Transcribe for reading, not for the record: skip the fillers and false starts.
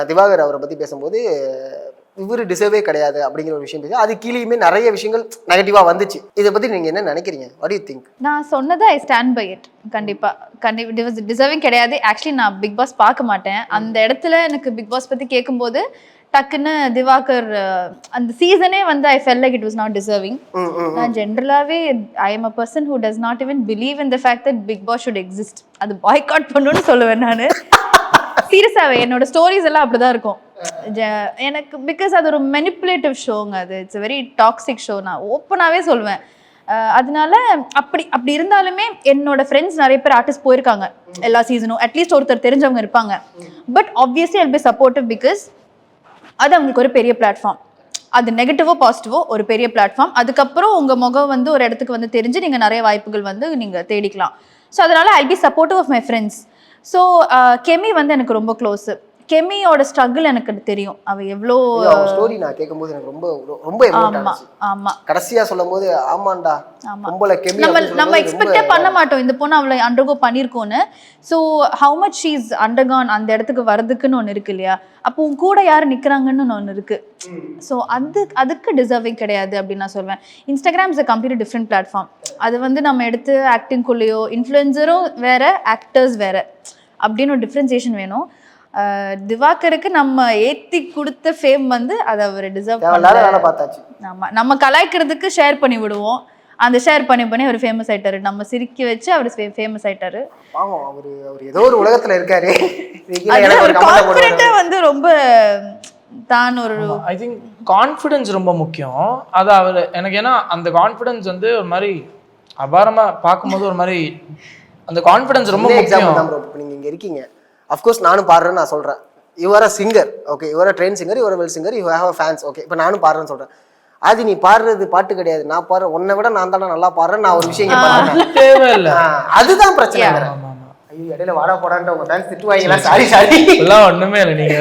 திவாகர் அவரை பற்றி பேசும்போது இவர் டிசர்வே கிடையாது அப்படிங்கிற ஒரு விஷயம் பேசி அது கீழேயுமே நிறைய விஷயங்கள் நெகட்டிவாக வந்துச்சு. இதை பற்றி நீங்கள் என்ன நினைக்கிறீங்க? What you think? நான் சொன்னதை ஐ ஸ்டாண்ட் பை இட். கண்டிப்பாக டிசர்விங் கிடையாது. ஆக்சுவலி நான் பிக் பாஸ் பார்க்க மாட்டேன். அந்த இடத்துல எனக்கு பிக் பாஸ் பற்றி கேட்கும்போது டக்குன்னு திவாகர் அந்த சீசனே வந்து I felt like it was not deserving. நான் ஜென்ரலாகவே I am a person who does not even believe in the fact that Bigg Boss should exist. அது பாய்காட் பண்ணணும்னு சொல்லுவேன் நான். சீரியஸாகவே என்னோட ஸ்டோரிஸ் எல்லாம் அப்படிதான் இருக்கும் எனக்கு. பிகாஸ் அது ஒரு மெனிப்புலேட்டிவ் ஷோங்க. அது இட்ஸ் வெரி டாக்ஸிக் ஷோ. நான் ஓப்பனாகவே சொல்லுவேன். அதனால அப்படி இருந்தாலுமே என்னோட ஃப்ரெண்ட்ஸ் நிறைய பேர் ஆர்டிஸ்ட் போயிருக்காங்க எல்லா சீசனும். அட்லீஸ்ட் ஒருத்தர் தெரிஞ்சவங்க இருப்பாங்க. But obviously Jal be supportive because அது அவங்களுக்கு ஒரு பெரிய பிளாட்ஃபார்ம். அது நெகட்டிவோ பாசிட்டிவோ ஒரு பெரிய பிளாட்ஃபார்ம். அதுக்கப்புறம் உங்கள் முகம் வந்து ஒரு இடத்துக்கு வந்து தெரிஞ்சு நீங்கள் நிறைய வாய்ப்புகள் வந்து நீங்கள் தேடிக்கலாம். ஸோ அதனால I'll be supportive of my friends. So கெமி வந்து எனக்கு ரொம்ப க்ளோஸு. கெமியோட ஸ்ட்ரகிள் எனக்கு தெரியும். அவ எவ்வளோ ஸ்டோரி நான் கேட்கும்போது எனக்கு ரொம்ப ரொம்ப எமோட் ஆச்சு. ஆமா கடைசியா சொல்லும்போது ஆமாண்டா பொம்பளை கெமி நம்ம எக்ஸ்பெக்டே பண்ண மாட்டோம் இந்த பொண்ணு அவளை அண்டர்கோ பண்ணியிருக்கோன்னு. So how much she is undergone அந்த இடத்துக்கு வரதுக்குன்னு ஒன்று இருக்கு இல்லையா? அப்போ உன் கூட யார் நிற்கிறாங்கன்னு ஒன்று இருக்கு. ஸோ அதுக்கு டிசர்விங் கிடையாது அப்படின்னு நான் சொல்வேன். Instagram is a complete different platform. அது வந்து நம்ம எடுத்து ஆக்டிங்குள்ளேயோ இன்ஃப்ளூயன்சரும் வேற ஆக்டர்ஸ் வேற அப்படின்னு ஒரு டிஃப்ரென்சியேஷன் வேணும். திவாகருக்கு நம்ம ஏத்தி கொடுத்த ஃபேம் வந்து அதை அவர் டிசர்வ் பண்ணல. நம்ம கலாய்க்கிறதுக்கு ஷேர் பண்ணி விடுவோம். அந்த ஷேர் பண்ணி அவர் ஃபேமஸ் ஆயிட்டாரு. நம்ம சிரிக்க வச்சு அவர் ஃபேமஸ் ஆயிட்டாரு. அவர் ஏதோ ஒரு உலகத்துல இருக்காரு. ஒரு கான்ஃபிடென்ட்டா வந்து ரொம்ப தான் ஒரு ஐ திங்க் கான்ஃபிடன்ஸ் ரொம்ப முக்கியம். அது அவர் எனக்கு ஏன்னா அந்த கான்ஃபிடன்ஸ் வந்து ஒரு மாதிரி அபாரமா பார்க்கும்போது ஒரு மாதிரி அந்த கான்ஃபிடன்ஸ் ரொம்ப முக்கியம். நீங்க இங்க இருக்கீங்க, அஃப்கோர்ஸ் நானும் பாடுறேன்னு நான் சொல்கிறேன். Your a singer, okay, your a train singer, your well singer, you have a fans, okay. இப்போ நானும் பாடுறேன்னு சொல்கிறேன். அது நீ பாடுறது பாட்டு கிடையாது. நான் பாடுறேன், உன்னை விட நான் தானே நல்லா பாடுறேன். நான் ஒரு விஷயம் தேவையில்லை. அதுதான் பிரச்சனை. ஐயோ இடையில வாடா போடான்ட்டு உங்க ஃபேன்ஸ் திட்டுவாங்களா? சாரி எல்லாம் ஒண்ணுமே இல்லை. நீங்க